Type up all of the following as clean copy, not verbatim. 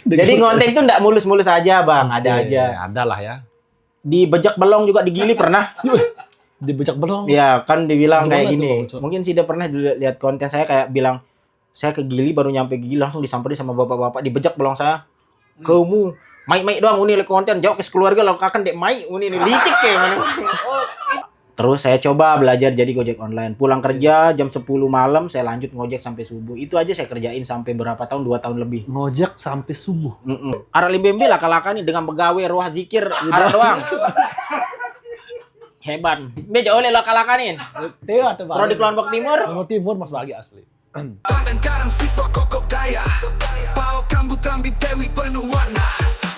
Jadi ngonten itu nggak mulus-mulus aja, Bang. Ada aja. Ada lah ya. Dibejak belong juga digili pernah. Dibejak belum? Ya, kan dibilang Gimana kayak tuh, gini. Bang Uco? Mungkin sih dia pernah lihat konten saya kayak bilang, saya ke Gili baru nyampe Gili langsung disamperin sama bapak-bapak dibejak belong saya. Kamu mai doang uni konten jauh ke keluarga lo kakan dek mai uni licik kayak mana. Terus saya coba belajar jadi Gojek online. Pulang kerja jam 10 malam saya lanjut ngojek sampai subuh. Itu aja saya kerjain sampai berapa tahun? 2 tahun lebih. Ngojek sampai subuh. Ara limbembe lah kalakan nih dengan pegawai roh zikir ara doang. Hebat. Beja oleh lah kalakanin. Teo tuh, Bang. Kalau di Lombok Timur, Lombok Timur Mas Bagi asli. Dan karang siswa kokok daya Pau kambu kambi dewi penuh warna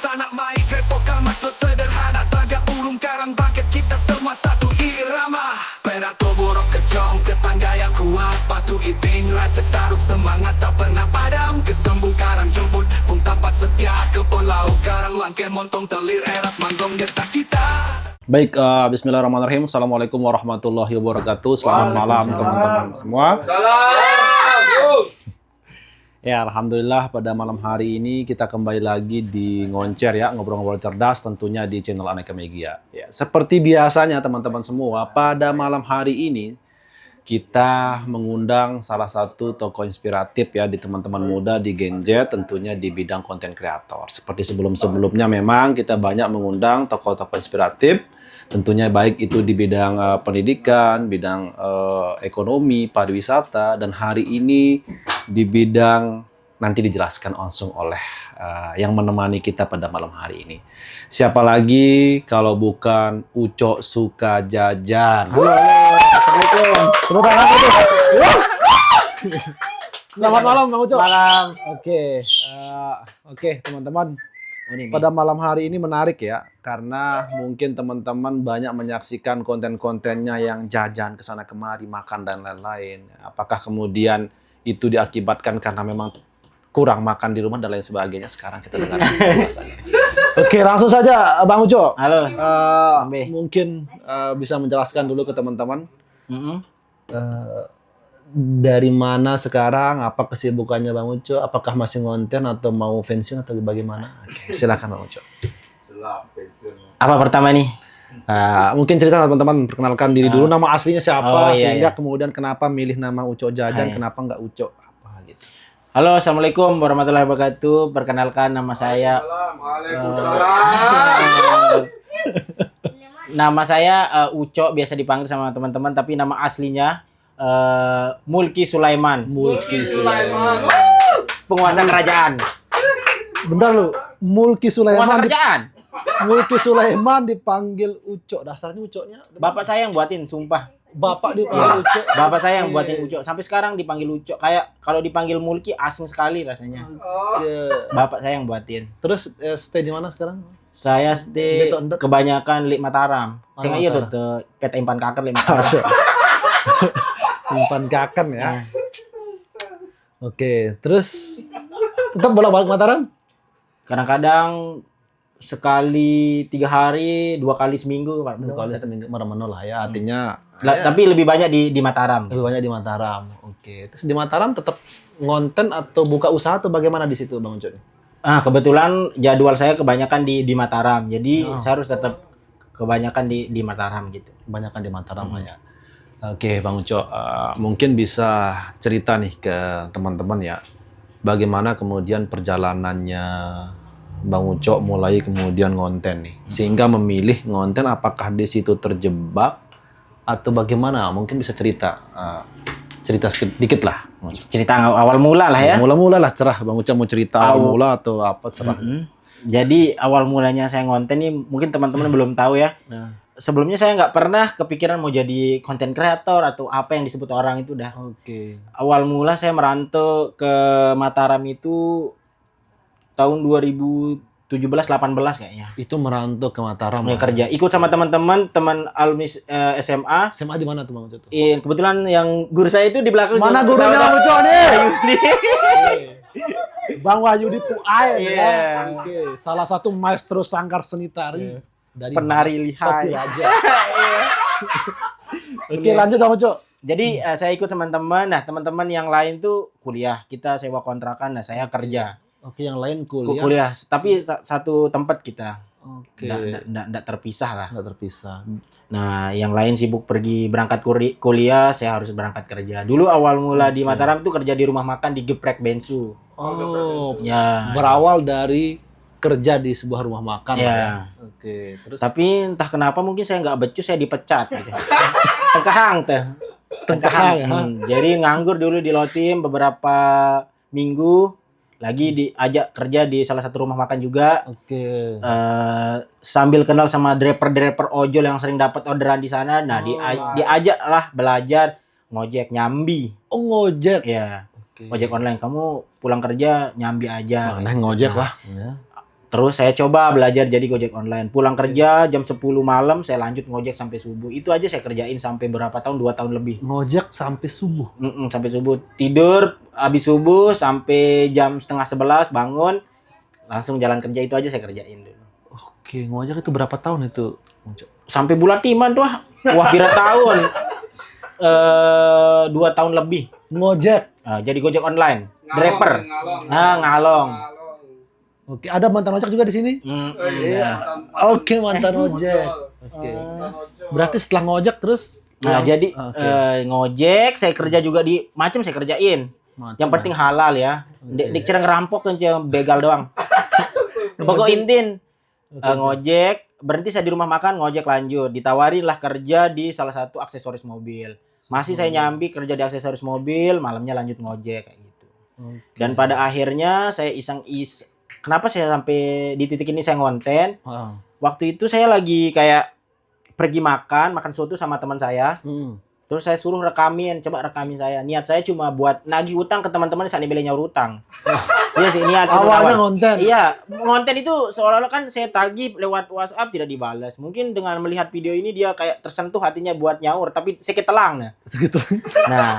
Tanah mai krepok kamat lo sederhana Tagak urung karang bangkit kita semua satu irama Perato borok kejong tetangga yang kuat Batu ibing raja saruk semangat tak pernah padam Kesembung karang jemput pun tapat setia ke pulau Karang langke montong telir erat manggong desa kita. Baik, bismillahirrahmanirrahim. Assalamualaikum warahmatullahi wabarakatuh. Selamat malam teman-teman semua. Ya, alhamdulillah pada malam hari ini kita kembali lagi di Ngoncer ya, ngobrol-ngobrol cerdas tentunya di channel Aneka Megia. Ya, seperti biasanya teman-teman semua, pada malam hari ini kita mengundang salah satu tokoh inspiratif ya di teman-teman muda di Genjet, tentunya di bidang konten kreator. Seperti sebelum-sebelumnya memang kita banyak mengundang tokoh-tokoh inspiratif, tentunya baik itu di bidang pendidikan, bidang ekonomi, pariwisata, dan hari ini di bidang nanti dijelaskan langsung oleh yang menemani kita pada malam hari ini. Siapa lagi kalau bukan Uco Suka Jajan. halo. Assalamualaikum. Tepuk tangan itu. Selamat malam Bang Uco. Malam. Oke, teman-teman. Pada malam hari ini menarik ya, karena mungkin teman-teman banyak menyaksikan konten-kontennya yang jajan ke sana kemari, makan dan lain-lain. Apakah kemudian itu diakibatkan karena memang kurang makan di rumah dan lain sebagainya? Sekarang kita dengar pembahasannya. Oke, langsung saja Bang Uco. Halo. Mungkin bisa menjelaskan dulu ke teman-teman. Dari mana sekarang, apa kesibukannya Bang Uco? Apakah masih ngonten atau mau pensiun atau bagaimana? Oke, silakan Bang Uco. Apa pertama nih? Mungkin cerita teman-teman, perkenalkan diri dulu, nama aslinya siapa, iya, sehingga kemudian kenapa milih nama Uco Jajan, kenapa nggak Uco apa gitu. Halo, assalamualaikum warahmatullahi wabarakatuh. Perkenalkan nama saya. Nama saya Uco, biasa dipanggil sama teman-teman, tapi nama aslinya Mulki Sulaiman. Mulki Sulaiman. Penguasa kerajaan. Bentar lu, Mulki Penguasa Sulaiman. kerajaan. Mulki Sulaiman dipanggil Uco. Dasarnya Uconya. Bapak saya yang buatin, sumpah. Bapak dipanggil Uco. Bapak saya yang buatin Uco. Sampai sekarang dipanggil Uco. Kayak kalau dipanggil Mulki asing sekali rasanya. Bapak saya yang buatin. Terus stay di mana sekarang? Saya stay Betul. kebanyakan Lik Mataram. Saya iya tuh PT Impan Kaker Lik Mataram. Impan Kaken ya. Oke, terus tetap bolak-balik Mataram? Kadang-kadang sekali 3 hari, 2 kali seminggu. 2 kali seminggu mana-mana lah ya. Artinya Tapi lebih banyak di Mataram. lebih banyak di Mataram. Oke, terus di Mataram tetap ngonten atau buka usaha atau bagaimana di situ Bang Uco? Kebetulan jadwal saya kebanyakan di Mataram. Jadi saya harus tetap kebanyakan di Mataram gitu. Kebanyakan di Mataram lah ya. Oke, Bang Uco, mungkin bisa cerita nih ke teman-teman ya, bagaimana kemudian perjalanannya Bang Uco mulai kemudian ngonten nih, sehingga memilih ngonten, apakah di situ terjebak atau bagaimana? Mungkin bisa cerita sedikit lah. Cerita awal mula lah ya. Mula-mula lah, cerah. Bang Uco mau cerita awal mula atau apa, cerah. Jadi awal mulanya saya ngonten nih, mungkin teman-teman belum tahu ya. Sebelumnya saya nggak pernah kepikiran mau jadi konten kreator atau apa yang disebut orang itu dah. Oke. Awal mula saya merantau ke Mataram itu tahun 2017-18 kayaknya. Itu merantau ke Mataram. Ya, kerja. Ikut sama teman-teman, teman alumni SMA. SMA di mana tuh Bang Uco tuh? Kebetulan yang guru saya itu di belakang. Mana gurunya Bang Uco nih? Wahyudi. Bang Wahyudi Puain Iya. ya. Oke, salah satu maestro sanggar seni tari dari Penari Mas lihai. Patiraja. Oke, lanjut Bang Uco. Jadi saya ikut teman-teman. Nah, teman-teman yang lain tuh kuliah. Kita sewa kontrakan. Nah, saya kerja. Oke, yang lain kuliah. Kuliah, tapi satu tempat kita. Oke. Nggak terpisah lah. Nggak terpisah. Nah, yang lain sibuk pergi berangkat kuliah, saya harus berangkat kerja. Dulu awal mula di Mataram tuh kerja di rumah makan di Geprek Bensu. Oh, Ya. berawal dari kerja di sebuah rumah makan. Ya. Lah ya. Oke, terus Tapi entah kenapa mungkin saya nggak becus, saya dipecat gitu. Tengkahang teh. Tengkahang, ha? Jadi nganggur dulu di Lotim beberapa minggu. Lagi diajak kerja di salah satu rumah makan juga. oke. Sambil kenal sama driver ojol yang sering dapat orderan di sana. Nah, diajak lah belajar ngojek nyambi. Oh, ngojek. Ya, Oke. ojek online. Kamu pulang kerja nyambi aja. Nah, ngojek lah. Ya. Terus saya coba belajar jadi gojek online. Pulang kerja jam 10 malam saya lanjut ngojek sampai subuh. Itu aja saya kerjain sampai berapa tahun? 2 tahun lebih. Ngojek sampai subuh. Sampai subuh. Tidur habis subuh sampai jam setengah 11 bangun langsung jalan kerja. Itu aja saya kerjain dulu. Oke, ngojek itu berapa tahun itu? Sampai bulan timan tuh. Wah, kira tahun. 2 tahun lebih. Ngojek. Jadi gojek online. Driver. Nah, ngalong. Oke, ada mantan ojek juga di sini? Iya. Oke, mantan ojek. Oke. Berarti setelah ngojek terus Nah, jadi Oke. ngojek, saya kerja juga di macam saya kerjain. Macam Yang penting halal ya. Dik cara ngerampok kan cuma begal doang. Pokok intin ngojek, berhenti saya di rumah makan, ngojek lanjut. Ditawarin lah kerja di salah satu aksesoris mobil. Masih saya nyambi kerja di aksesoris mobil, malamnya lanjut ngojek kayak gitu. Oke. Dan pada akhirnya saya kenapa saya sampai di titik ini saya ngonten? Ah. Waktu itu saya lagi kayak pergi makan soto sama teman saya. Hmm. Terus saya suruh coba rekamin saya. Niat saya cuma buat nagih utang ke teman-teman saat beli nyaur utang. Iya sih, niat Awalnya awal. ngonten. Iya, ngonten itu seolah-olah kan saya tagih lewat WhatsApp tidak dibalas. Mungkin dengan melihat video ini dia kayak tersentuh hatinya buat nyaur, tapi saya ketelang nah. Nah,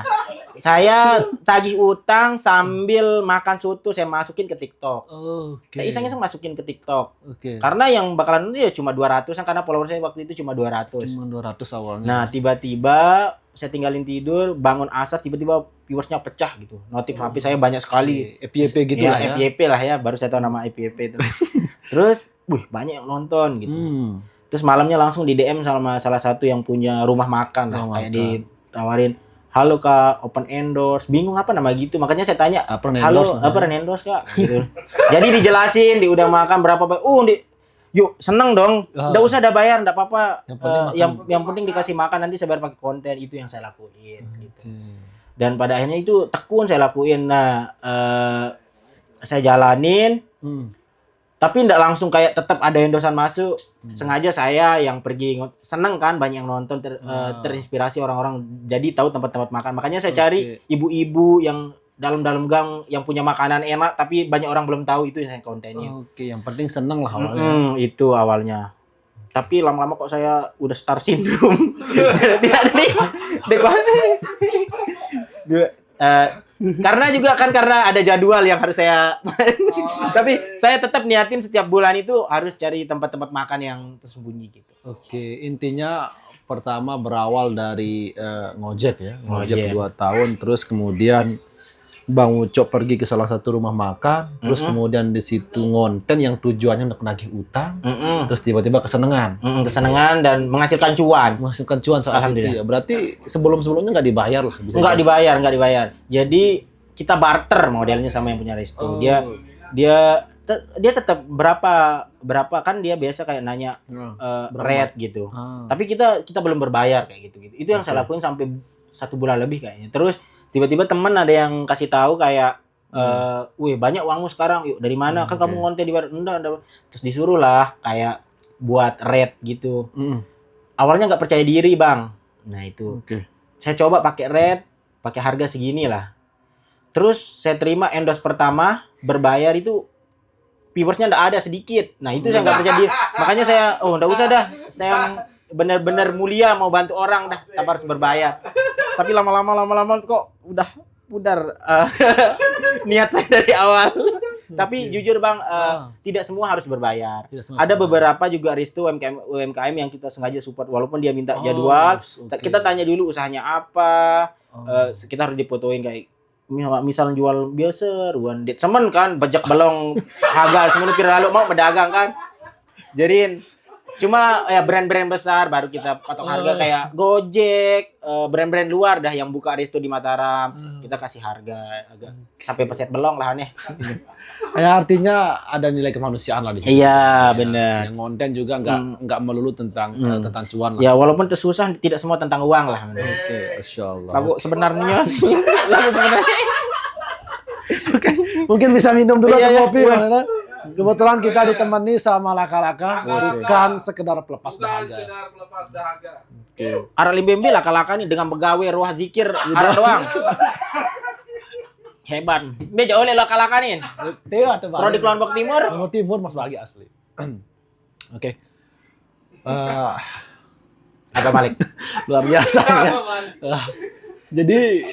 saya tagih utang sambil makan soto saya masukin ke TikTok. Oke. Saya iseng-iseng masukin ke TikTok. Oke. Karena yang bakalan itu ya cuma 200 karena follower saya waktu itu cuma 200. Cuma 200 awalnya. Nah, tiba-tiba saya tinggalin tidur, bangun asar, tiba-tiba viewersnya pecah gitu. Notif HP saya banyak sekali. FYP gitu ya, lah ya. FYP lah ya, baru saya tahu nama FYP itu. Terus, banyak yang nonton gitu. Hmm. Terus malamnya langsung di DM sama salah satu yang punya rumah makan lah, Rumah kayak makan. ditawarin, "Halo Kak, open endorse." Bingung apa nama gitu. Makanya saya tanya, Apa "Halo, apa endorse Kak?" gitu. Jadi dijelasin, udah makan berapa yuk seneng dong, nggak usah ada bayar, nggak apa-apa. Yang penting Yang penting dikasih makan, nanti saya bayar pakai konten. Itu yang saya lakuin. Gitu. Oke. Dan pada akhirnya itu tekun saya lakuin. Nah, saya jalanin, tapi nggak langsung kayak tetap ada endosan masuk. Sengaja saya yang pergi, seneng kan banyak yang nonton, terinspirasi orang-orang. Jadi tahu tempat-tempat makan. Makanya saya cari ibu-ibu yang dalam gang yang punya makanan enak tapi banyak orang belum tahu, itu yang saya kontenin. Oke, yang penting seneng lah awalnya. Itu awalnya. Tapi lama-lama kok saya udah star syndrome. Tidak karena juga kan karena ada jadwal yang harus saya tapi saya tetap niatin setiap bulan itu harus cari tempat-tempat makan yang tersembunyi gitu. Oke, intinya pertama berawal dari ngojek ya. Ngojek. 2 tahun, terus kemudian Bang Ucok pergi ke salah satu rumah makan, terus kemudian di situ ngonten yang tujuannya untuk nagih utang, terus tiba-tiba kesenangan. Kesenangan dan menghasilkan cuan. Menghasilkan cuan saat itu ya. Berarti sebelum-sebelumnya nggak dibayar lah. Bisa Nggak jadi. dibayar. Jadi kita barter modelnya sama yang punya resto. Dia tetap berapa kan dia biasa kayak nanya rate gitu. Tapi kita belum berbayar kayak gitu. Itu yang saya lakuin sampai 1 bulan lebih kayaknya. Terus tiba-tiba temen ada yang kasih tahu kayak wih banyak uangmu sekarang, yuk dari mana? Kan kamu ngonten di bar. Enggak. Terus disuruh lah kayak buat rate gitu. Awalnya nggak percaya diri Bang. Nah itu. Oke. Saya coba pakai rate, pakai harga segini lah. Terus saya terima endorse pertama berbayar itu viewersnya nggak ada, sedikit. Nah itu saya nggak percaya diri. Makanya saya nggak usah dah. Saya benar-benar mulia mau bantu orang dah, tanpa harus berbayar. Tapi lama-lama kok udah pudar niat saya dari awal. Tapi jujur Bang, tidak semua harus berbayar. Ada beberapa juga resto UMKM yang kita sengaja support walaupun dia minta jadwal. Kita tanya dulu usahanya apa. Kita harus difotoin kayak misal jual biasa ruan det semen kan bajak balong harga semen lalu mau pedagang kan. Jadiin cuma ya brand-brand besar baru kita patok harga kayak Gojek, brand-brand luar dah yang buka resto di Mataram, kita kasih harga agak sampai peset belong lah nih. Ya artinya ada nilai kemanusiaan lah di sini. Iya, benar. Yang konten juga nggak melulu tentang tentang cuan lah. Ya walaupun tersusah tidak semua tentang uang lah. Oke, insyaallah. Lagu sebenarnya Mungkin bisa minum dulu Iya, atau iya. kopi, Bang. Kebetulan kita ditemani sama laka-laka, bukan sekedar pelepas dahaga. Ara Limbembe laka-laka nih dengan pegawai ruah zikir Ara doang. Hebat. Beja oleh laka-laka nih. Teo atau Bang? Produk Lombok Timur. Lombok Timur Mas Bagi asli. Oke. Apa balik? Luar biasa ya. Jadi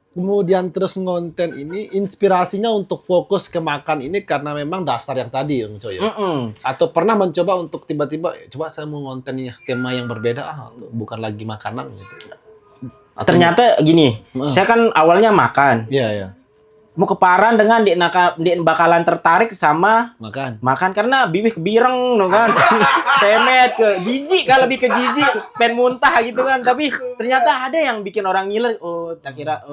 kemudian terus ngonten ini inspirasinya untuk fokus ke makan ini karena memang dasar yang tadi Om Coy. Atau pernah mencoba untuk tiba-tiba coba saya mau ngonten nih tema yang berbeda bukan lagi makanan gitu. Ternyata gini, saya kan awalnya makan. Iya, iya. Mau keparan dengan dia bakalan tertarik sama Makan. karena bibih kebireng no kan. Semet ke jijik kan lebih ke jijik, pengen muntah gitu kan. Tapi ternyata ada yang bikin orang ngiler. Oh, tak kira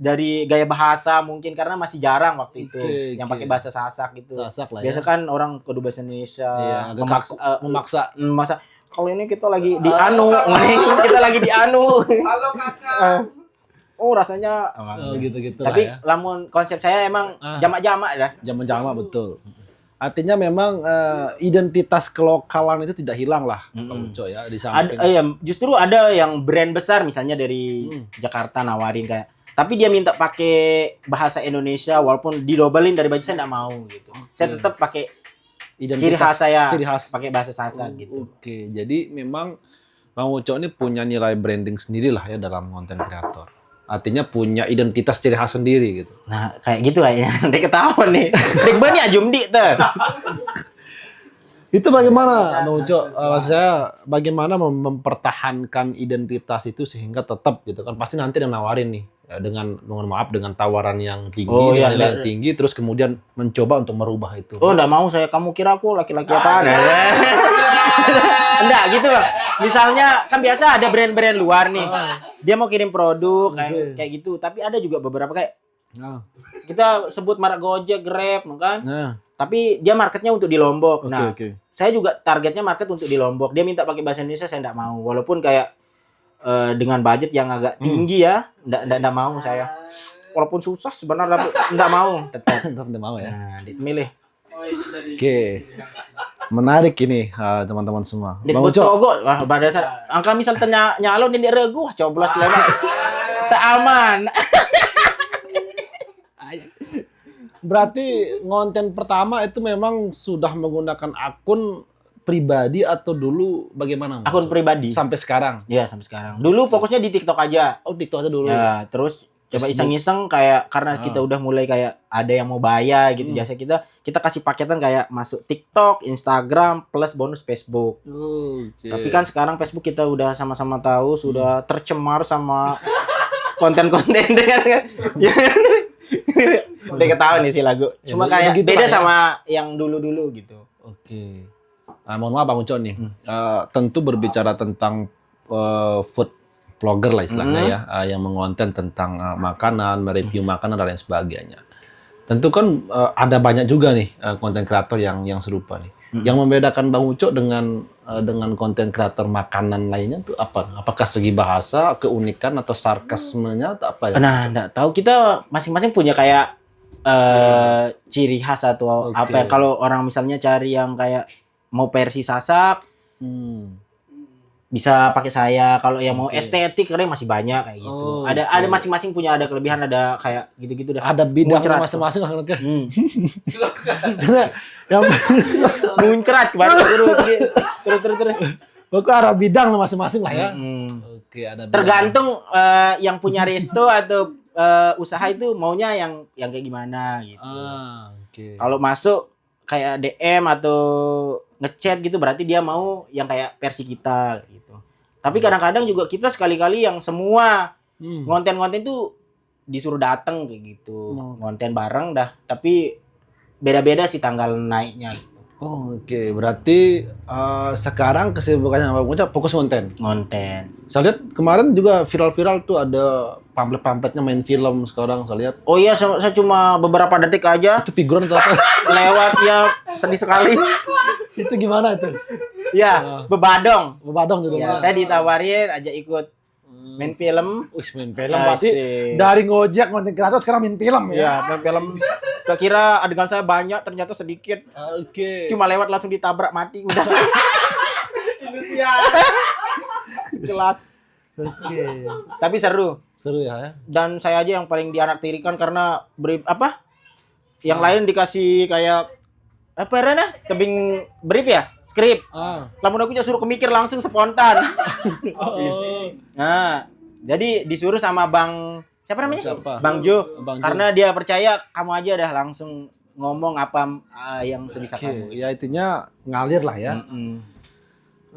dari gaya bahasa mungkin karena masih jarang waktu itu yang pakai bahasa Sasak gitu. Sasak lah Biasa ya. kan orang kudu bahasa Indonesia, Iya, agak memaksa. masa kalau ini kita lagi di anu, kita lagi di anu. Halo kakak. Oh rasanya Gitu-gitu tapi lah ya. lamun konsep saya emang jamak-jamak dah. Jaman-jaman betul. Artinya memang identitas kelokalan itu tidak hilang lah, Bang Uco ya di samping. Iya, justru ada yang brand besar misalnya dari Jakarta nawarin kayak tapi dia minta pakai bahasa Indonesia walaupun didobelin dari baju saya enggak mau gitu. Saya tetap pakai ciri khas saya, ciri khas. pakai bahasa Sasak gitu. Oke, jadi memang Bang Uco ini punya nilai branding sendiri lah ya dalam konten kreator. Artinya punya identitas ciri khas sendiri gitu. Nah, kayak gitu kayaknya. Dek ketahuan nih. Dek bani ajumdi tuh. Itu bagaimana Bang Uco? Maksud saya bagaimana mempertahankan identitas itu sehingga tetap gitu kan pasti nanti ada nawarin nih ya, dengan maaf dengan tawaran yang tinggi Oh, dengan iya, nilai yang tinggi terus kemudian mencoba untuk merubah itu. Oh, enggak mau saya. Kamu kira aku laki-laki apaan? Enggak gitu, Bang. Misalnya kan biasa ada brand-brand luar nih. Dia mau kirim produk kayak gitu, tapi ada juga beberapa kayak Nah, kita sebut merek Gojek, Grab, kan? nah, Tapi dia marketnya untuk di Lombok. Nah, oke. saya juga targetnya market untuk di Lombok. Dia minta pakai bahasa Indonesia, saya enggak mau. Walaupun kayak dengan budget yang agak tinggi ya, enggak mau saya. Walaupun susah sebenarnya enggak mau tetap. Tetap udah mau ya. Nah, dimilih. Oke. Menarik ini teman-teman semua. Dik Bang buat Uco, sogok wah pada dasar angka misal tanya nyalon ini regu wah coblos lewat tak aman. berarti ngonten pertama itu memang sudah menggunakan akun pribadi atau dulu bagaimana? Bang Akun Uco? pribadi. Sampai sekarang. Ya sampai sekarang. Dulu fokusnya di TikTok aja. Oh, TikTok aja dulu. Ya, terus coba Facebook. iseng-iseng kayak karena kita udah mulai kayak ada yang mau bayar gitu jasa kita kasih paketan kayak masuk TikTok, Instagram plus bonus Facebook. Oke. Tapi kan sekarang Facebook kita udah sama-sama tahu sudah tercemar sama konten-konten dengan kan. Udah ketahuan nih si lagu. Cuma kayak begitu beda lah ya. sama yang dulu-dulu gitu. Oke. Mohon maaf Bang Uco nih. Tentu berbicara tentang food vlogger lah istilahnya ya, yang mengonten tentang makanan, mereview makanan dan lain sebagainya. Tentu kan ada banyak juga nih konten kreator yang serupa nih. Yang membedakan Bang Uco dengan konten kreator makanan lainnya tuh apa? Apakah segi bahasa, keunikan atau sarkasmenya atau apa ya? Nah, enggak tahu kita masing-masing punya kayak ciri khas atau Oke. apa ya. Kalau orang misalnya cari yang kayak mau versi Sasak bisa pakai saya. Kalau yang mau estetik kadang masih banyak kayak gitu. Oh, Ada masing-masing punya ada kelebihan, ada kayak gitu-gitu dah. Ada bidang Muncrat. masing-masing lah kan. Yang Muncrat baru terus. pokoknya ada bidang lah masing-masing lah ya. Oke, ada bidang. Tergantung yang punya resto atau usaha itu maunya yang kayak gimana gitu. Oke. Kalau masuk kayak DM atau ngechat gitu berarti dia mau yang kayak versi kita gitu. Tapi kadang-kadang juga kita sekali-kali yang semua konten-konten itu disuruh datang kayak gitu. Ngonten bareng dah, tapi beda-beda sih tanggal naiknya gitu. Oh, oke. Berarti sekarang kesibukannya Bang Ucok fokus konten. Ngonten. Saya lihat kemarin juga viral-viral tuh ada pamflet-pamfletnya main film sekarang saya lihat. Oh iya, saya cuma beberapa detik aja Itu figuran atau apa? lewat ya, sedih sekali. Itu gimana itu? Ya, bebadong. Badong juga. Ya, saya ditawarin aja ikut main film. Wih, main film berarti Asik. dari ngojek konten kreator sekarang main film ya. Ya, main film. Kira adegan saya banyak, ternyata sedikit. Oke. Cuma lewat langsung ditabrak mati udah. Jelas. Oke. Tapi seru. Seru ya. Dan saya aja yang paling dianaktirikan karena yang lain dikasih kayak apa Rena? Tebing brief ya? Skrip. Lamun aku suruh kemikir langsung spontan. Nah, jadi disuruh sama Bang siapa namanya? Siapa? Bang Jo. Bang Jo. Karena dia percaya kamu aja dah langsung ngomong apa yang sebisa Oke, kamu. ya intinya ngalir lah ya. Mm-mm.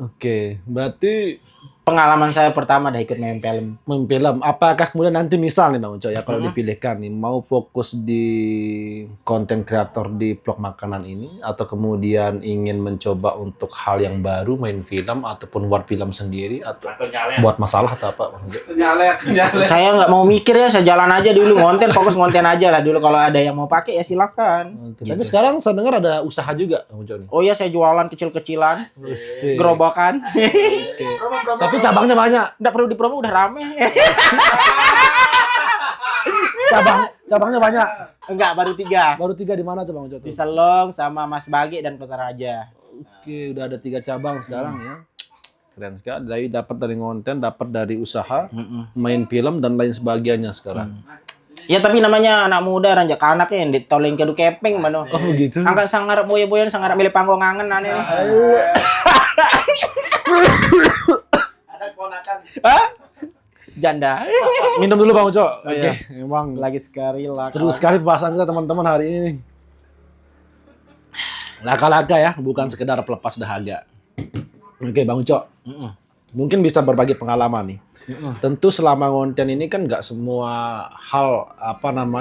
Oke, berarti Pengalaman saya pertama dah ikut main film. main film. Apakah kemudian nanti misal nih Bang Uco ya kalau dipilihkan nih mau fokus di konten kreator di vlog makanan ini atau kemudian ingin mencoba untuk hal yang baru main film ataupun buat film sendiri atau buat masalah atau apa Bang Uco? Saya nggak mau mikir ya, saya jalan aja dulu ngonten, fokus ngonten aja lah dulu. Kalau ada yang mau pakai ya silakan. Tapi sekarang saya dengar ada usaha juga Bang Uco nih. Oh iya, saya jualan kecil-kecilan, Asik. gerobakan. Tapi cabangnya banyak. Nggak perlu dipromo, udah rame. Cabangnya banyak. Enggak, baru 3. Baru 3 di mana tuh Bang Uco? Di Selong sama Mas Bagi dan Kota Raja. Oke, udah ada 3 cabang sekarang ya. Keren sekali. Dapat dari konten, dapat dari usaha, main film dan lain sebagainya sekarang. Ya tapi namanya anak muda ranjak anaknya yang ditoleng kedu kepeng mano. Oh gitu. Angkat sangarap boya-boyan sangarap milih panggung ngangen aneh. Ada ponakan. Hah? Janda. Minum dulu Bang Uco. Oke. Emang Lagi sekali lah. seru sekali pembahasan kita teman-teman hari ini. Laka-laka ya, bukan sekedar pelepas dahaga. Oke Bang Uco. Mungkin bisa berbagi pengalaman nih. Tentu selama konten ini kan nggak semua hal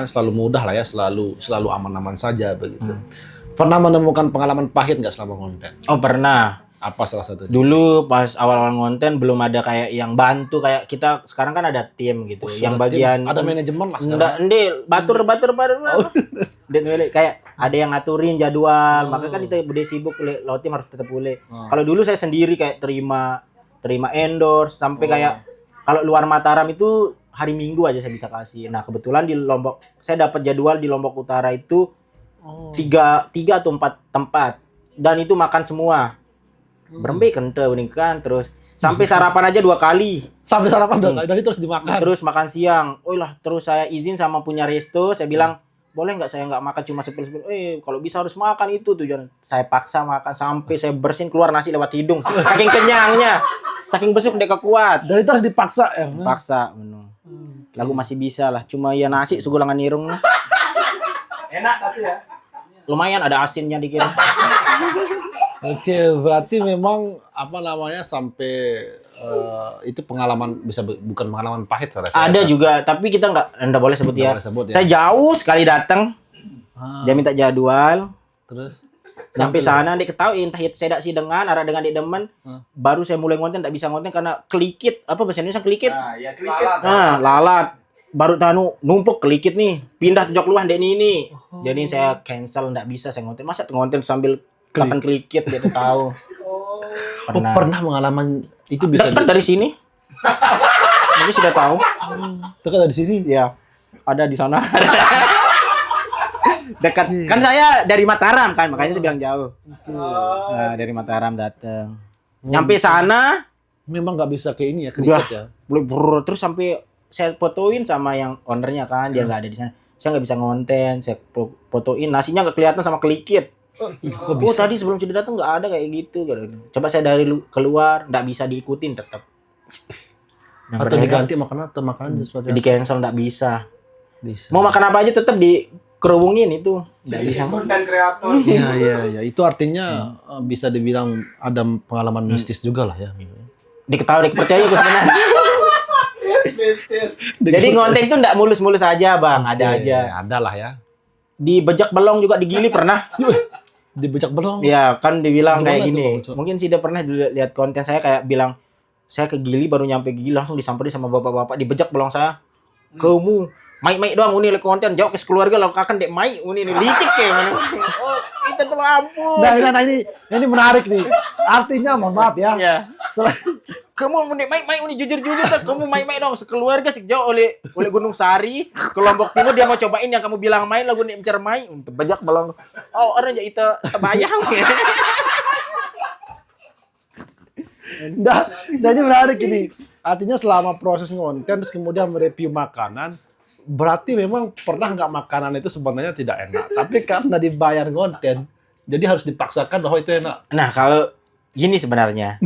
selalu mudah lah ya, selalu aman-aman saja begitu. Pernah menemukan pengalaman pahit nggak selama konten? Oh pernah. Apa salah satunya? Dulu pas awal-awal konten belum ada kayak yang bantu kayak kita sekarang kan ada tim gitu. Yang bagian ada manajemen lah sekarang. Enggak, batur. Kayak ada yang ngaturin jadwal. Makanya kan kita udah sibuk, lo tim harus tetap boleh. Kalau dulu saya sendiri kayak terima endorse sampai kayak kalau luar Mataram itu hari Minggu aja saya bisa kasih. Nah, kebetulan di Lombok saya dapat jadwal di Lombok Utara itu 3 atau 4 tempat dan itu makan semua. Berembe kente kan terus sampai sarapan aja 2 kali. Sampai sarapan dan itu terus dimakan. Terus makan siang. Oh lah, terus saya izin sama punya resto, saya bilang, "Boleh nggak saya nggak makan cuma sepil-sepil?" Kalau bisa harus makan itu tujuan. Saya paksa makan sampai saya bersin keluar nasi lewat hidung. Saking kenyangnya. Saking besuk dek kuat. Dan itu harus dipaksa ya. Paksa menu. Lagu masih bisa lah. Cuma ya nasi sugulangan irung. Enak tapi ya. Lumayan ada asinnya dikit. Oke, berarti memang sampai itu pengalaman bukan pengalaman pahit saya rasa. Ada juga, tapi kita nggak boleh sebut ya. Boleh sebut ya. Saya jauh sekali datang. Dia minta jadwal. Terus Sampai sana diketahui entah saya si dengan arah dengan di demen. Baru saya mulai ngonten enggak bisa ngonten karena kelikit. Apa bahasa Indonesia kelikit? Nah, ya kelikit. Lalat. Baru numpuk kelikit nih. Pindah tujok luah dek ini. Jadi saya cancel enggak bisa saya ngonten. Masa ngonten sambil kapan kelikit gitu tahu. pernah mengalami itu bisa dekat dari sini. Jadi sudah tahu. dekat dari sini. Ya. Ada di sana. Dekat. Kan saya dari Mataram kan, makanya saya bilang jauh. Nah, dari Mataram datang. Nyampe sana Memang nggak bisa kayak ini ya, kedekat ya. terus sampai saya fotoin sama yang ownernya kan, dia nggak ada di sana. Saya nggak bisa ngonten, saya fotoin nasinya nggak kelihatan sama kelikit. Kok bisa? Tadi sebelum sudah datang nggak ada kayak gitu. Coba saya dari keluar, nggak bisa diikutin tetap. Atau diganti makanan sesuatu. Di cancel nggak bisa. Bisa. Mau makan apa aja tetap dikerubungin itu. Nggak bisa. Konten kreator. Iya. Itu artinya bisa dibilang ada pengalaman mistis juga lah ya. Diketahui, dipercaya itu sebenarnya. Jadi ngonten itu nggak mulus-mulus aja bang, ada aja. Ada lah ya. Dibejak belong juga digili pernah. Dibejak belum? Ya kan dibilang Gimana kayak tuh, gini. Bang Uco? Mungkin sih udah pernah lihat konten saya kayak bilang saya ke Gili baru nyampe Gili langsung disamperin sama bapak-bapak dibejak belong saya. Kamu mai doang ini konten jauh ke keluarga lo kakan dek mai ini licik kayak mana. Oh, itu tuh ampun. Nah, ini menarik nih. Artinya mohon maaf ya. Ya. Selain Kamu mau mai ini jujur tuh kamu mai dong sekeluarga sejauh oleh Gunung Sari ke Lombok Timur dia mau cobain yang kamu bilang mai lagu nih mencari mai bejak belong. Oh, orang itu bayang ya. Nah, ini menarik ini. Artinya selama proses ngonten terus kemudian mereview makanan, berarti memang pernah nggak makanan itu sebenarnya tidak enak. Tapi karena dibayar konten, jadi harus dipaksakan bahwa itu enak. Nah, kalau gini sebenarnya.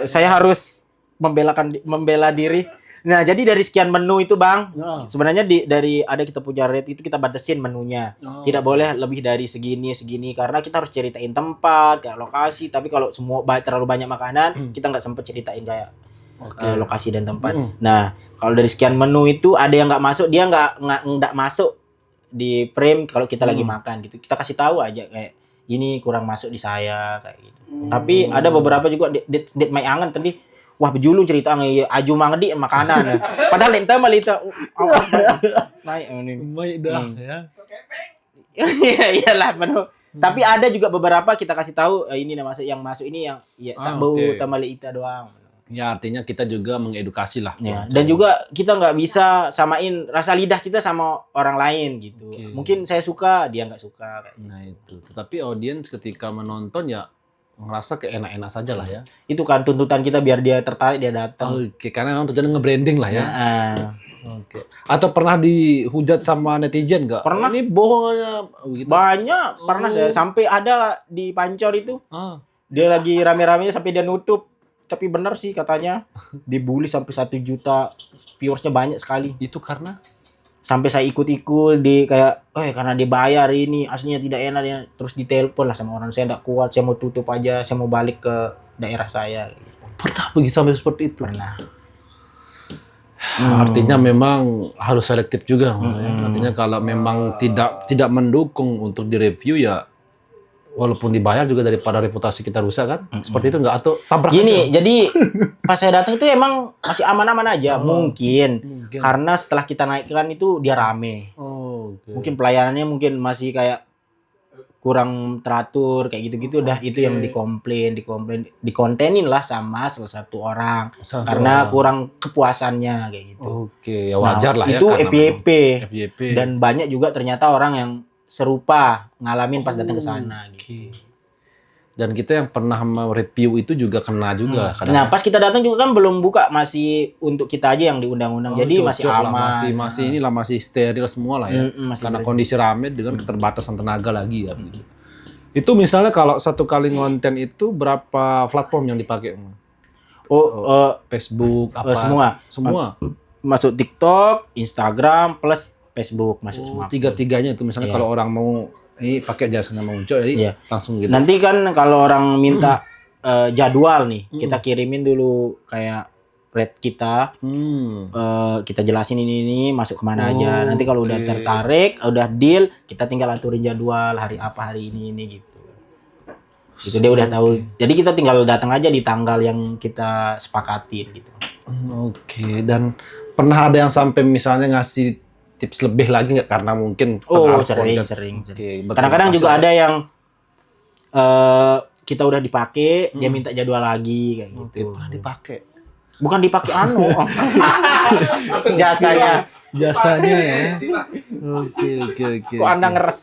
Saya harus membela diri. Nah, jadi dari sekian menu itu, Bang, sebenarnya dari ada kita punya rate itu kita batasin menunya. Tidak boleh lebih dari segini karena kita harus ceritain tempat, kayak lokasi, tapi kalau semua terlalu banyak makanan, kita nggak sempet ceritain kayak lokasi dan tempat. Nah, kalau dari sekian menu itu ada yang nggak masuk, dia nggak masuk di frame kalau kita lagi makan gitu. Kita kasih tahu aja kayak ini kurang masuk di saya kayak gitu. Tapi ada beberapa juga det mai angan tadi wah bejulu cerita nge aju mangedi makanan ya. Padahal ente mah lita mai dah ya. Iya iyalah penuh. Tapi ada juga beberapa kita kasih tahu ini yang masuk ini yang ya sabau tamali ita doang. Ya artinya kita juga mengedukasi lah. Ya, dan juga kita nggak bisa samain rasa lidah kita sama orang lain gitu. Mungkin saya suka, dia nggak suka kayak gitu. Nah itu. Tetapi audiens ketika menonton ya ngerasa keenak-enak saja lah ya. Itu kan tuntutan kita biar dia tertarik dia datang. Oke, karena memang tujuannya nge-branding lah ya. Oke. Atau pernah dihujat sama netizen nggak? Pernah. Ini bohongnya gitu. Banyak pernah saya sampai ada di Pancor itu. Dia lagi rame-ramenya sampai dia nutup. Tapi benar sih katanya dibully sampai 1 juta viewersnya banyak sekali. Itu karena sampai saya ikut-ikut di kayak karena dia bayar ini aslinya tidak enak ya. Terus ditelepon lah sama orang saya enggak kuat, saya mau tutup aja, saya mau balik ke daerah saya gitu. Pernah begitu sampai seperti itu? Pernah. Artinya memang harus selektif juga. Artinya kalau memang tidak mendukung untuk direview ya walaupun dibayar juga daripada reputasi kita rusak kan? Seperti itu enggak atau tabrak gini, aja? jadi pas saya datang itu emang masih aman-aman aja. Mungkin karena setelah kita naikkan itu dia rame. Mungkin pelayanannya mungkin masih kayak kurang teratur kayak gitu-gitu itu yang dikontenin lah sama salah satu orang karena kurang kepuasannya kayak gitu. Ya wajar lah ya. Itu FYP. FYP. Dan banyak juga ternyata orang yang serupa ngalamin pas datang ke sana gitu. Dan kita yang pernah review itu juga kena juga. Nah, pas kita datang juga kan belum buka, masih untuk kita aja yang diundang-undang. Jadi masih aman. Masih steril semua lah ya. Karena kondisi rame dengan keterbatasan tenaga lagi ya. Itu misalnya kalau satu kali ngonten itu berapa platform yang dipakai? Facebook apa? Semua. Masuk TikTok, Instagram plus Facebook masuk semua. Tiga-tiganya itu misalnya kalau orang mau ini pakai jasanya Mang Uco jadi langsung gitu. Nanti kan kalau orang minta jadwal nih, kita kirimin dulu kayak rate kita. Kita jelasin ini masuk kemana aja. Nanti kalau udah tertarik, udah deal, kita tinggal aturin jadwal hari apa hari ini gitu. Itu dia udah tahu. Jadi kita tinggal datang aja di tanggal yang kita sepakatin gitu. Dan pernah ada yang sampai misalnya ngasih tips lebih lagi nggak karena mungkin sering. Kadang-kadang juga ada yang kita udah dipakai, dia minta jadwal lagi kayak gitu. Pernah dipakai. Bukan dipakai jasanya ya. Oke. Kok Anda ngeres?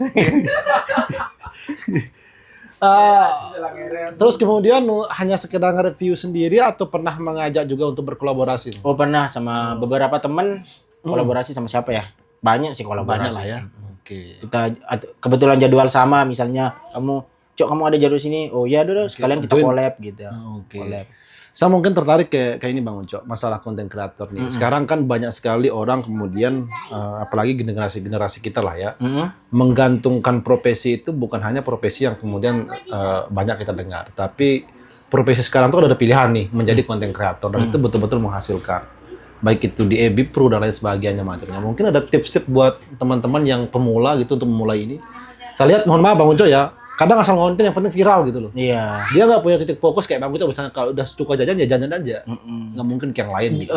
Terus kemudian hanya sekedar nge-review sendiri atau pernah mengajak juga untuk berkolaborasi? Pernah sama beberapa teman kolaborasi sama siapa ya? Banyak sih kolaborasi. Banyak lah ya. Kita kebetulan jadwal sama, misalnya kamu ada jadwal sini, ya udah sekalian kita collab gitu. Collab. Saya mungkin tertarik kayak ini Bang Uco, masalah konten kreator nih. Sekarang kan banyak sekali orang kemudian apalagi generasi kita lah ya, menggantungkan profesi itu bukan hanya profesi yang kemudian banyak kita dengar, tapi profesi sekarang tuh ada pilihan nih menjadi konten kreator dan itu betul-betul menghasilkan. baik itu di EBI Pro dan lain sebagainya macamnya. Mungkin ada tips-tips buat teman-teman yang pemula gitu untuk memulai ini. Saya lihat, mohon maaf Bang Uco ya, kadang asal konten yang penting viral gitu loh. Iya. Dia nggak punya titik fokus kayak Bang Uco, misalnya kalau udah suka jajan ya jajan aja. Nggak mungkin kayak yang lain gitu.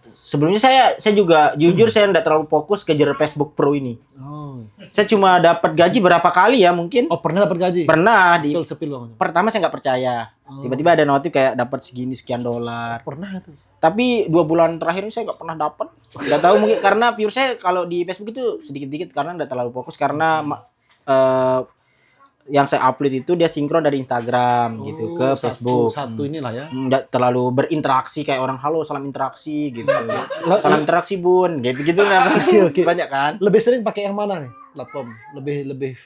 Sebelumnya saya juga jujur saya nggak terlalu fokus kejar Facebook Pro ini. Oh. Saya cuma dapat gaji berapa kali ya mungkin. Oh, pernah dapat gaji? Pernah di Sepil Bang Uco. pertama saya nggak percaya. Tiba-tiba ada notif kayak dapat segini sekian dolar. Pernah itu. Tapi 2 bulan terakhir ini saya nggak pernah dapat. Nggak tahu mungkin karena pure saya kalau di Facebook itu sedikit-sedikit karena nggak terlalu fokus karena yang saya upload itu dia sinkron dari Instagram gitu ke Facebook. Satu inilah ya. Nggak terlalu berinteraksi kayak orang halo salam interaksi gitu. Salam interaksi bun gitu-gitu Oke. banyak kan. Lebih sering pakai yang mana nih? Platform lebih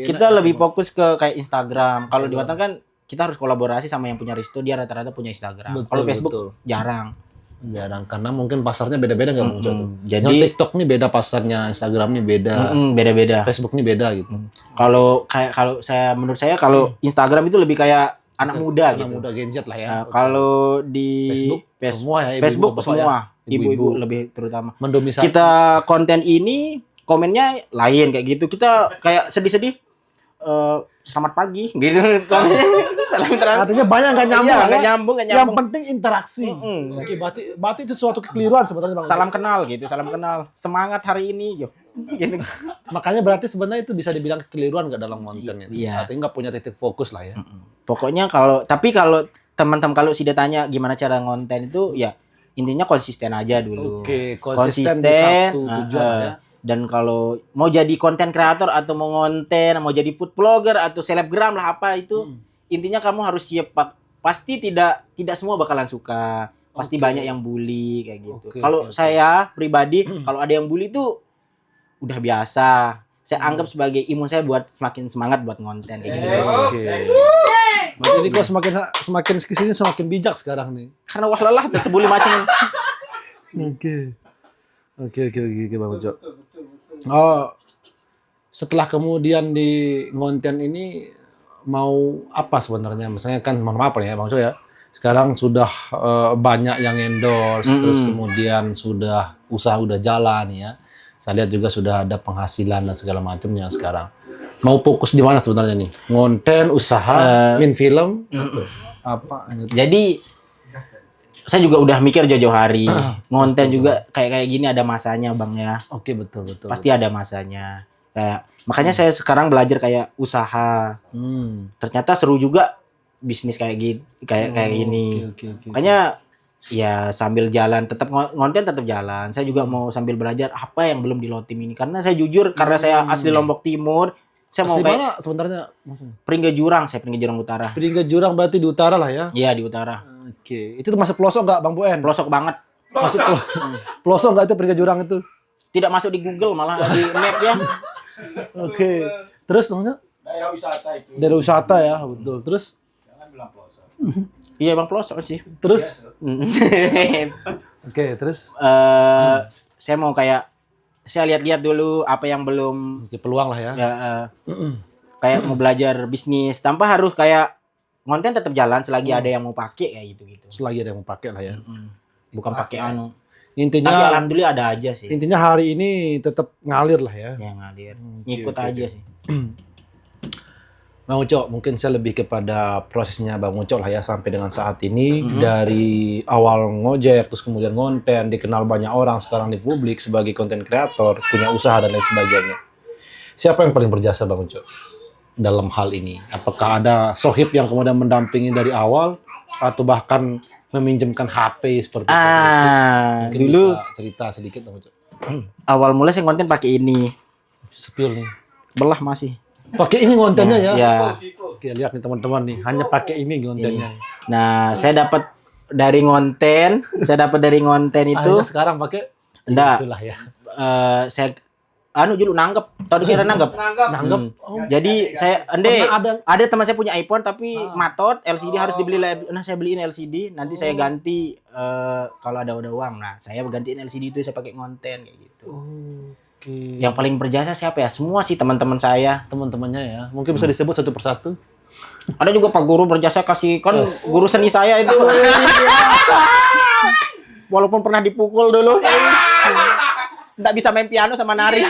Kita enak lebih ya, Bang? fokus ke kayak Instagram. Kalau di Batam kan kita harus kolaborasi sama yang punya Risto, dia rata-rata punya Instagram. Betul, Kalau Facebook betul. jarang. Jarang karena mungkin pasarnya beda-beda nggak Bang Uco tuh. Jadi- Yang TikTok nih beda pasarnya, Instagram nih beda, Beda-beda. Facebook nih beda gitu. Kalau menurut saya kalau Instagram itu lebih kayak anak muda Anak gitu. muda Gen Z lah ya. Nah, kalau di Facebook semua ya, ibu-ibu, Facebook bapak semua, ya. ibu-ibu lebih terutama. Mendominasi. Kita konten ini komennya lain kayak gitu. Kita kayak sedih-sedih selamat pagi gitu. Salam interaksi. Artinya banyak nggak nyambung. Iya, ya? nggak nyambung. Yang penting interaksi. Mm-mm. Oke, berarti itu suatu kekeliruan sebenarnya Bang. Salam kenal gitu, salam kenal. Semangat hari ini, yo. Gitu. Makanya berarti sebenarnya itu bisa dibilang kekeliruan nggak dalam kontennya. Iya. Artinya nggak punya titik fokus lah ya. Pokoknya kalau teman-teman kalau sudah tanya gimana cara ngonten itu ya intinya konsisten aja dulu. Oke, konsisten di satu tujuan ya. Dan kalau mau jadi konten kreator atau mau ngonten, mau jadi food blogger atau selebgram lah apa itu, intinya kamu harus siap. Pasti tidak semua bakalan suka. Pasti Oke. banyak yang bully kayak gitu. Oke, Kalau oke. saya pribadi kalau ada yang bully itu udah biasa. Saya anggap sebagai imun saya buat semakin semangat buat ngonten kayak gitu. Oke. Berarti ini kok semakin kesini semakin bijak sekarang nih. Karena wah lelah tetap bully macam. Oke Bang Uco. Oh, setelah kemudian di konten ini mau apa sebenarnya? Misalnya kan mohon maaf ya Bang Uco ya. Sekarang sudah banyak yang endorse, terus kemudian usaha udah jalan ya. Saya lihat juga sudah ada penghasilan dan segala macamnya sekarang. Mau fokus di mana sebenarnya nih? Konten, usaha, main film, apa? Jadi saya juga udah mikir jauh-jauh hari. Ngonten juga kayak gini ada masanya, Bang ya. Oke, betul. Pasti ada masanya. Kayak makanya saya sekarang belajar kayak usaha. Ternyata seru juga bisnis kayak gini, kayak gini. Oke. Makanya ya sambil jalan tetap ngonten tetap jalan. Saya juga mau sambil belajar apa yang belum di Lotim ini karena saya jujur karena saya asli Lombok Timur, saya mau Asli kayak mana sebenarnya? Maksudnya? Peringga Jurang, saya Peringga Jurang Utara. Peringga Jurang berarti di utara lah ya? Iya, di utara. Oke. Itu masuk pelosok nggak Bang Buen? Pelosok banget. Masuk pelosok nggak itu Peringga Jurang itu? Tidak masuk di Google malah di map ya. Oke. Terus namanya? Daerah wisata itu. Daerah wisata ya, betul. Terus? Jangan bilang pelosok. Iya, Bang pelosok sih. Terus? Oke, terus? Saya mau kayak saya lihat-lihat dulu apa yang belum Oke, peluang lah ya. kayak mau belajar bisnis tanpa harus kayak konten tetap jalan selagi ada yang mau pakai kayak gitu-gitu. Selagi ada yang mau pakai lah ya. Bukan pakai anu. Tapi Intinya alhamdulillah ada aja sih. intinya hari ini tetap ngalir lah ya. Yang ngalir. Ngikut aja sih. Bang Uco, mungkin saya lebih kepada prosesnya Bang Uco lah ya sampai dengan saat ini dari awal ngojek terus kemudian konten dikenal banyak orang sekarang di publik sebagai konten kreator punya usaha dan lain sebagainya. Siapa yang paling berjasa Bang Uco dalam hal ini? Apakah ada sohib yang kemudian mendampingi dari awal atau bahkan meminjamkan HP seperti itu? Mungkin Dulu bisa cerita sedikit Bang Uco. awal mulai saya konten pakai ini. Spill nih. Belah masih. Pakai ini kontennya ya. Ya. Oke, lihat nih teman-teman nih, hanya pakai ini kontennya. Nah, saya dapat dari konten itu Akhirnya sekarang pakai enggak. itulah ya. Saya dulu nanggep. Tahu dikira nanggep? Nanggep. Jadi saya Pernah ada teman saya punya iPhone tapi matot LCD harus dibeli. Nah, saya beliin LCD, nanti saya ganti kalau ada uang. Nah, saya gantiin LCD itu saya pakai konten kayak gitu. Oke. Yang paling berjasa siapa ya? Semua sih teman-teman saya. Teman-temannya ya. Mungkin bisa disebut satu persatu. Ada juga Pak Guru berjasa kasih kan guru seni saya itu. Walaupun pernah dipukul dulu. Nggak bisa main piano sama nari.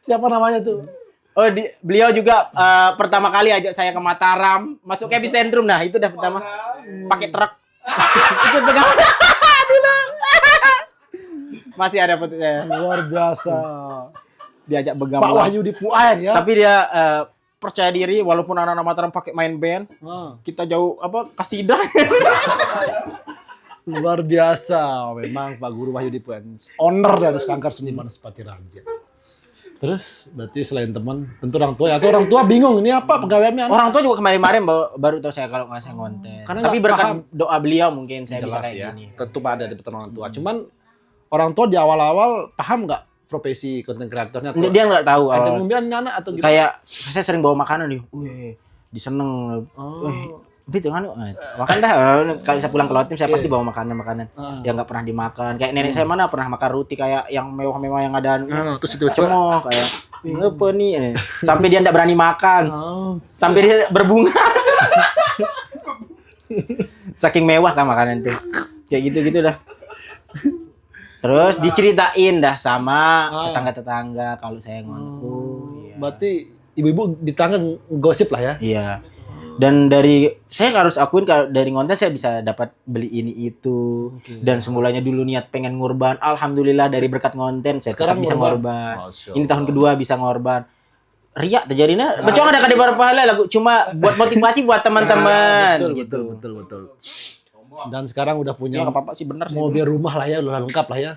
Siapa namanya tuh? Oh, beliau juga pertama kali ajak saya ke Mataram, masuk ke epicentrum. Nah, itu udah pertama. Pakai truk. Ikut pegang. Masih ada foto saya. Luar biasa. Diajak Pak begamulan. Wahyu di Puan ya. Tapi dia percaya diri walaupun anak-anak Mataram pakai main band, Ah, kita jauh kasidah. luar biasa. Memang Pak Guru Wahyu di Puan. Owner dari Sangkar Seniman Sepati Raja. Terus berarti selain teman, tentu orang tua ya. Atau orang tua bingung ini apa pegawainya? Orang tua juga kemarin-kemarin baru tahu saya kalau nggak saya ngonten. Karena Tapi nggak berkat paham. doa beliau mungkin saya bisa Jelas kayak ya. gini. Tentu ada di petan orang tua. Cuman orang tua di awal-awal paham nggak profesi konten kreatornya? Atau Dia nggak tahu. ada awal. pembimbingan anak atau gimana? Kayak saya sering bawa makanan nih. Wih, diseneng. Oh. Wih, gitu kan. Makan dah. Kalau saya pulang ke Laut Tim saya pasti bawa makanan-makanan yang nggak pernah dimakan. Kayak nenek saya mana pernah makan roti kayak yang mewah-mewah yang ada Terus itu cemoh kayak apa nih? Sampai dia nggak berani makan. Oh. Sampai dia berbunga. Saking mewah kan makanan tuh. Kayak gitu-gitu dah. Terus diceritain dah sama tetangga-tetangga kalau saya ngomong. Iya. Berarti ibu-ibu di tangga gosip lah ya? Iya. Dan dari saya harus akuin kalau dari konten saya bisa dapat beli ini itu. Dan semulanya dulu niat pengen ngurban, alhamdulillah dari berkat konten saya Sekarang tetap bisa ngurban. ngorban. Ini tahun kedua bisa ngorban. Riak terjadinya. Bencong ada kali pahala lagu cuma buat motivasi buat teman-teman gitu. Betul. Dan sekarang udah Ya punya enggak apa-apa sih benar sih. mobil rumah lah ya, udah lengkap lah ya.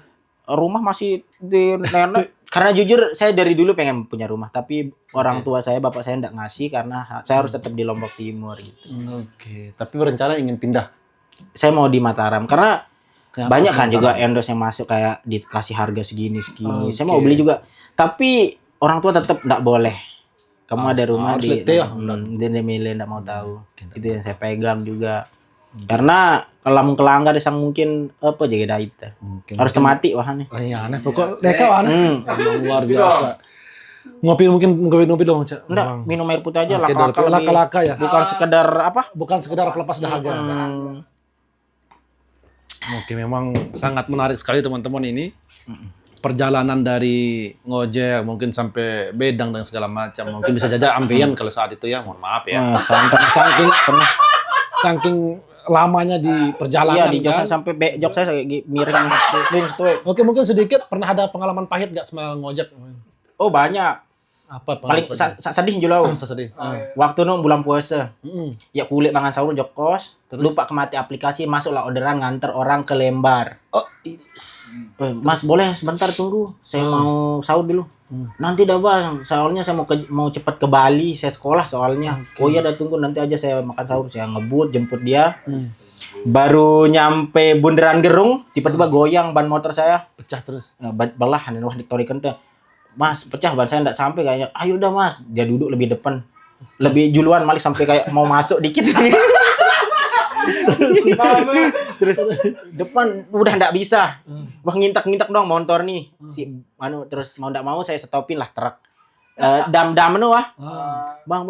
Rumah masih di nenek. Karena jujur saya dari dulu pengen punya rumah, tapi orang tua saya, bapak saya enggak ngasih karena saya harus tetap di Lombok Timur gitu. Oke, tapi berencana ingin pindah. Saya mau di Mataram karena Kenapa banyak kan Mataram? juga endorse yang masuk kayak dikasih harga segini. Oke. Saya mau beli juga. Tapi orang tua tetap enggak boleh. Kamu ada rumah harus di detail. dia milih enggak mau tahu. Itu yang saya pegang juga. Karena kalau kelanggar sang mungkin apa jaga daib teh. Harus temati wahane. Oh iya aneh, pokok mereka aneh. Emang luar biasa. Ngopi dong, Cak. Enggak, Emang. minum air putih aja Oke, laka-laka lebih. laka-laka ya. Bukan sekedar apa? Bukan sekedar pelepas dahaga. Oke, memang sangat menarik sekali teman-teman ini. Perjalanan dari ngojek mungkin sampai bedang dan segala macam. Mungkin bisa jajan ambeien kalau saat itu ya. Mohon maaf ya. Saking lamanya di perjalanan Iya, di jok kan. sampai jok saya kayak miring stoik. Oke, mungkin sedikit pernah ada pengalaman pahit nggak sama ngojek? Oh, banyak. Apa Paling pengalaman? sedih julau. Sedih. Waktu nu bulan puasa. Mm-mm. Ya kulit mangan sahur jok kos, lupa kemati aplikasi, masuklah orderan nganter orang ke Lembar. Oh, Mas boleh sebentar tunggu, saya mau sahur dulu. Nanti dah bang, soalnya saya mau cepat ke Bali, saya sekolah soalnya. Oh iya dah tunggu nanti aja saya makan sahur, saya ngebut jemput dia. Baru nyampe bundaran Gerung, tiba-tiba goyang ban motor saya. pecah terus. Belahan wah ditorikan tuh. Mas pecah ban saya enggak sampai kayaknya. Ayo dah Mas, dia duduk lebih depan. Lebih juluan malah sampai kayak mau masuk dikit. Terus depan udah enggak bisa. Wah ngintak-ngintak dong motor nih. Terus mau enggak mau saya stopin lah truk. Dam-dam nu wah. Bang,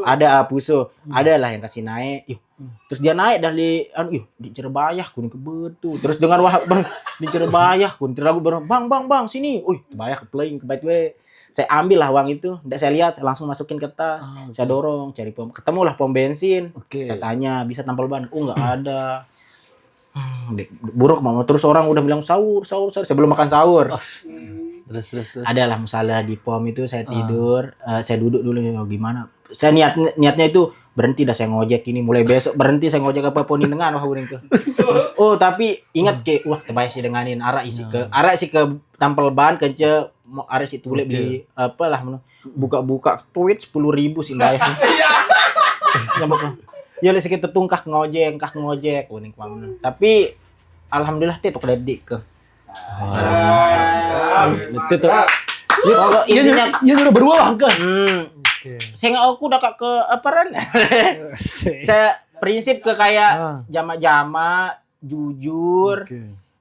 ada Puso. Ada lah yang kasih naik. Yuk. Terus dia naik dari di Cirebayah kun ke betu. Terus dengan wah Bang di Cirebayah kun terus aku bang sini. Cirebayah ke playing ke bait we. Saya ambil lah uang itu, enggak saya lihat, saya langsung masukin ke tas. Saya dorong, cari ketemulah pom bensin. Saya tanya, bisa tampal ban? Oh, enggak ada. Buruk mama. Terus orang udah bilang sahur. Saya belum makan sahur. Terus. Adalah masalah di pom itu saya tidur, saya duduk dulu gimana. Saya niatnya itu berhenti dah saya ngojek ini mulai besok berhenti saya ngojek apapun ini dengan wah uring ke. Terus tapi ingat ke wah terbaik sih denganin arah isi ke tampal ban kece arah situ boleh beli apalah buka tweet 10.000 sih bayar. Ya lek sekitar tungkah ngojek uning pamna. Tapi alhamdulillah teh tok dedik ke. Itu. Intinya udah berdua angka. Saya aku udah ke apaan? Saya prinsip ke kayak jama-jama jujur,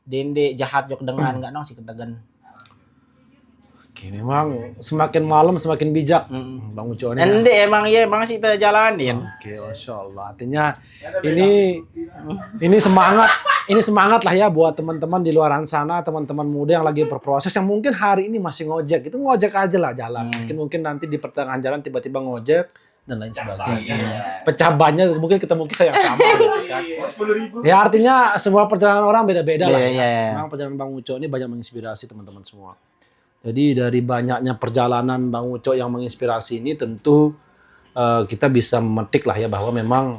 dende jahat jok dengan enggak nong sih ketegan. Oke, memang semakin malam semakin bijak Bang Uco ini. Ende emang sih kita jalanin. Oke, Masya Allah. Artinya ini semangat lah ya buat teman-teman di luar sana, teman-teman muda yang lagi berproses yang mungkin hari ini masih ngojek. Itu ngojek aja lah jalan. Mungkin nanti di pertengahan jalan tiba-tiba ngojek dan lain sebagainya. Pecah bannya mungkin ketemu kisah yang sama. Ya artinya semua perjalanan orang beda-beda lah. Iya. Memang perjalanan Bang Uco ini banyak menginspirasi teman-teman semua. Jadi dari banyaknya perjalanan Bang Uco yang menginspirasi ini tentu kita bisa memetik lah ya bahwa memang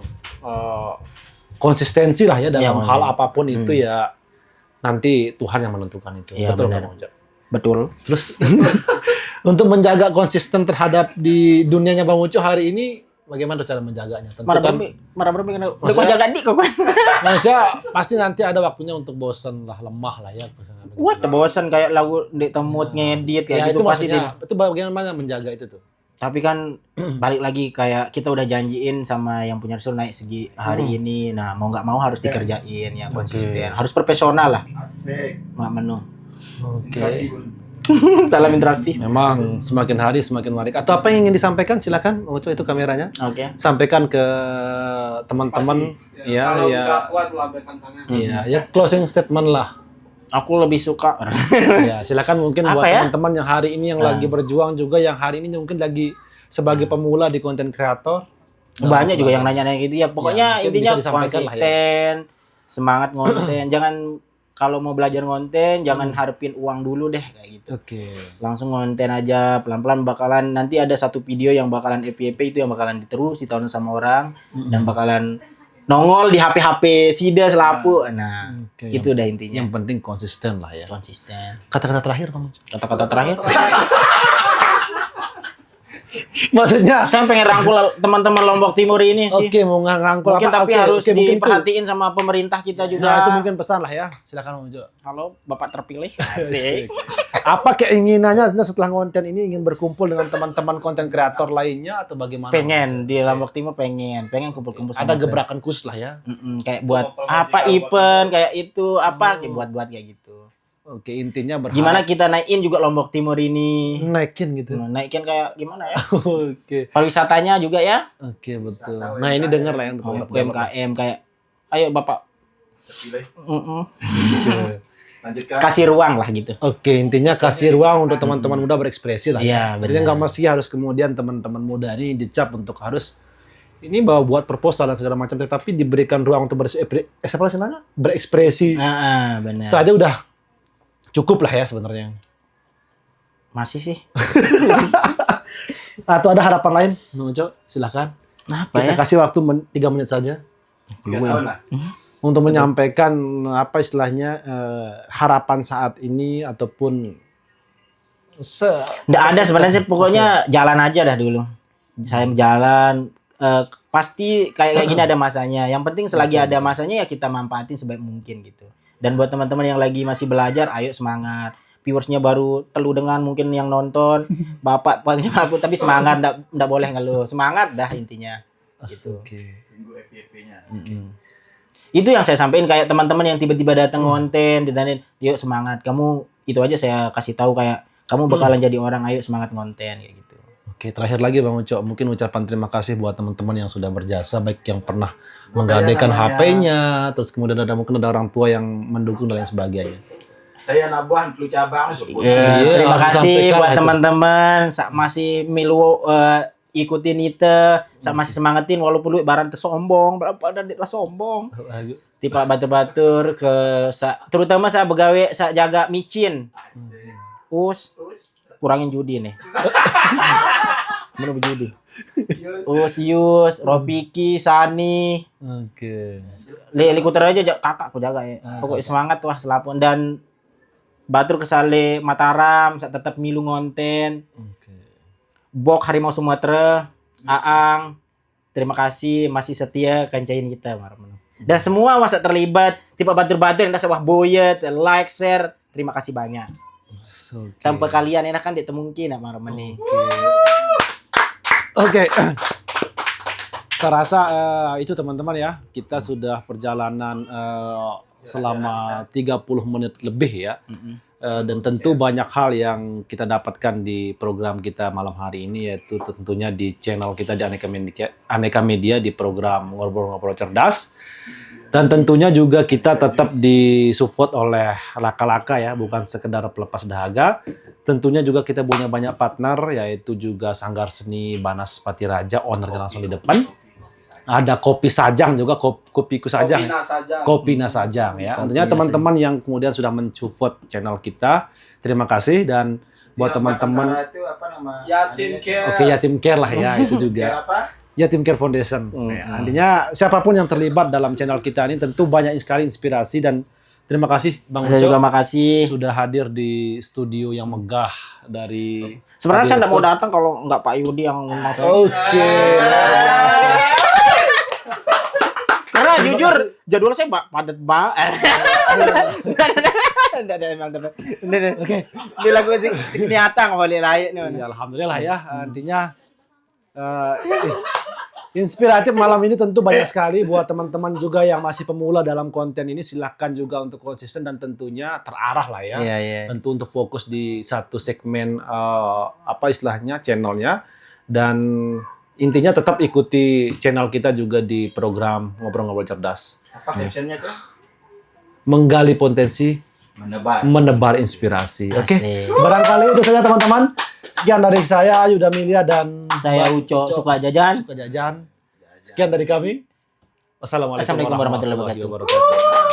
konsistensi lah ya dalam hal apapun itu ya nanti Tuhan yang menentukan itu. Ya, betul benar. Bang Uco? Betul. Terus untuk menjaga konsisten terhadap di dunianya Bang Uco hari ini bagaimana cara menjaganya? Tentu kan Marah kenapa? Udah kau jaga dik kok kan. maksudnya pasti nanti ada waktunya untuk bosan lah, lemah lah ya. Kuat bosan kayak lagu di temut ngedit kayak Ya, gitu itu pasti maksudnya, itu bagaimana menjaga itu tuh? Tapi kan balik lagi kayak kita udah janjiin sama yang punya resul naik segi hari ini. Nah, mau nggak mau harus dikerjain ya konsisten. Harus profesional lah. Asik. Mak menu. Oke. Salam interaksi. Memang semakin hari semakin menarik. Atau apa yang ingin disampaikan silakan. Oh, itu kameranya. Oke. Sampaikan ke teman-teman ya. Nggak kuat lambaikan tangan. Iya, ya closing statement lah. Aku lebih suka. Ya, silakan mungkin Apa buat ya? teman-teman yang hari ini yang lagi berjuang juga yang hari ini mungkin lagi sebagai pemula di konten kreator. Banyak juga yang nanya-nanya gitu ya. Pokoknya mungkin intinya bisa disampaikan lah ya. konsisten, semangat ngonten. Jangan kalau mau belajar ngonten jangan harapin uang dulu deh kayak gitu. Oke. Langsung ngonten aja pelan-pelan bakalan nanti ada satu video yang bakalan FYP itu yang bakalan diterus ditonton sama orang dan bakalan nongol di HP-HP Sida selapu. Nah, Oke, itu udah intinya. Yang penting konsisten lah ya. Konsisten. Kata-kata terakhir kamu. Kata-kata terakhir. Maksudnya Saya pengen rangkul teman-teman Lombok Timur ini sih. oke mau ngerangkul Mungkin apa? tapi Oke, harus oke, mungkin itu. diperhatiin sama pemerintah kita juga. Nah, itu mungkin pesan lah ya. Silakan Bang Ujo. Halo, Bapak terpilih. Asik. Apa keinginannya setelah konten ini ingin berkumpul dengan teman-teman konten kreator lainnya atau bagaimana? Pengen di Lombok Timur pengen kumpul-kumpul sama Ada gebrakan khusus lah ya. kayak buat apa event kayak itu apa kayak buat kayak gitu. Oke, intinya berharap Gimana kita naikin juga Lombok Timur ini? naikin gitu. Naikin kayak gimana ya? Oke. Pariwisatanya juga ya. Oke, betul. Nah, ini dengar lah yang UMKM kayak ayo Bapak Terpilih. Lanjutkan. kasih ruang lah gitu. Oke, intinya kasih ruang untuk teman-teman muda berekspresi lah. Iya, Jadi benar. nggak mesti harus kemudian teman-teman muda ini dicap untuk harus ini bawa buat proposal dan segala macam, tetapi diberikan ruang untuk berekspresi Benar. saja udah cukup lah ya sebenarnya. Masih sih. Atau ada harapan lain, Bang Uco? Silahkan. Apa Kita ya? kasih waktu 3 menit saja 3 tahun lah. untuk menyampaikan apa istilahnya harapan saat ini ataupun Nggak ada sebenarnya sih, pokoknya jalan aja dah dulu. Saya jalan pasti kayak gini ada masanya. Yang penting selagi ada masanya ya kita manfaatin sebaik mungkin gitu. Dan buat teman-teman yang lagi masih belajar, ayo semangat. Viewersnya baru telu dengan mungkin yang nonton. Bapak aku tapi semangat, nggak boleh ngeluh. Semangat dah intinya. Gitu. Tunggu FYP-nya. Itu yang saya sampaikan kayak teman-teman yang tiba-tiba datang ngonten, ditanyain, yuk semangat. Kamu itu aja saya kasih tahu kayak kamu bakalan jadi orang, ayo semangat ngonten kayak gitu. Oke, terakhir lagi Bang Uco, mungkin ucapan terima kasih buat teman-teman yang sudah berjasa, baik yang pernah Semoga menggadaikan ya namanya- HP-nya, terus kemudian mungkin ada orang tua yang mendukung dan lain sebagainya. Saya nabuhan flu cabang support. Iya, Terima langsung kasih sampaikan buat aja. teman-teman masih milu ikutin Nita, masih semangatin walaupun lu ibarat sombong, berapa ada sombong. Tipe batur-batur terutama saya begawe, saya jaga micin. Terus. Kurangin judi nih. Mana berjudi? Yus, Ropiki, Sani, Oke. Likuter aja kakak aku jaga ya. Pokoknya semangat wah selapun dan batur kesale Mataram, saya tetap milu ngonten. Oke. Bok Harimau Sumatera, Aang, terima kasih masih setia kancain kita marmen. Dan semua masa terlibat, tipe batur-batur yang sewah boyet, like, share, terima kasih banyak. Oke. Tanpa kalian enak kan mungkin marmen nih. Oke. Saya rasa itu teman-teman ya, kita sudah perjalanan selama 30 menit lebih ya. Dan tentu banyak hal yang kita dapatkan di program kita malam hari ini, yaitu tentunya di channel kita di Aneka Media di program Ngobrol-Ngobrol Cerdas. Dan tentunya juga kita tetap disupport oleh Laka-Laka ya, bukan sekedar pelepas dahaga. Tentunya juga kita punya banyak partner, yaitu juga Sanggar Seni Banas Patiraja, ownernya langsung di depan. Ada Kopi Sajang juga, Kopiku Sajang. Kopi Nasajang ya. Tentunya teman-teman yang kemudian sudah mensupport channel kita, terima kasih. Dan buat teman-teman itu apa nama? Yatim Care. Oke, Yatim Care lah ya, itu juga. Apa? Yatim Care Foundation. Ya, artinya siapapun yang terlibat dalam channel kita ini tentu banyak sekali inspirasi, dan terima kasih Bang Saya juga Uco makasih. sudah hadir di studio yang megah dari. Sebenarnya saya nggak mau datang kalau nggak Pak Yudi yang ngundang saya. Oke. Karena jujur jadwal saya padat banget. Oke. Di lagu si Keniatang boleh layak nih. Ya, alhamdulillah ya. Artinya inspiratif malam ini tentu banyak sekali buat teman-teman juga yang masih pemula dalam konten ini. Silahkan juga untuk konsisten dan tentunya terarah lah ya. Iya, iya. Tentu untuk fokus di satu segmen apa istilahnya channelnya, dan intinya tetap ikuti channel kita juga di program Ngobrol-Ngobrol Cerdas. Apa captionnya tuh? Menggali potensi, menebar inspirasi. Oke. Asik. Barangkali itu saja teman-teman. Sekian dari saya Yuda Milya dan Saya Uco suka jajan. Suka Jajan. Sekian dari kami. Wassalamualaikum Assalamualaikum warahmatullahi warahmatullahi wabarakatuh.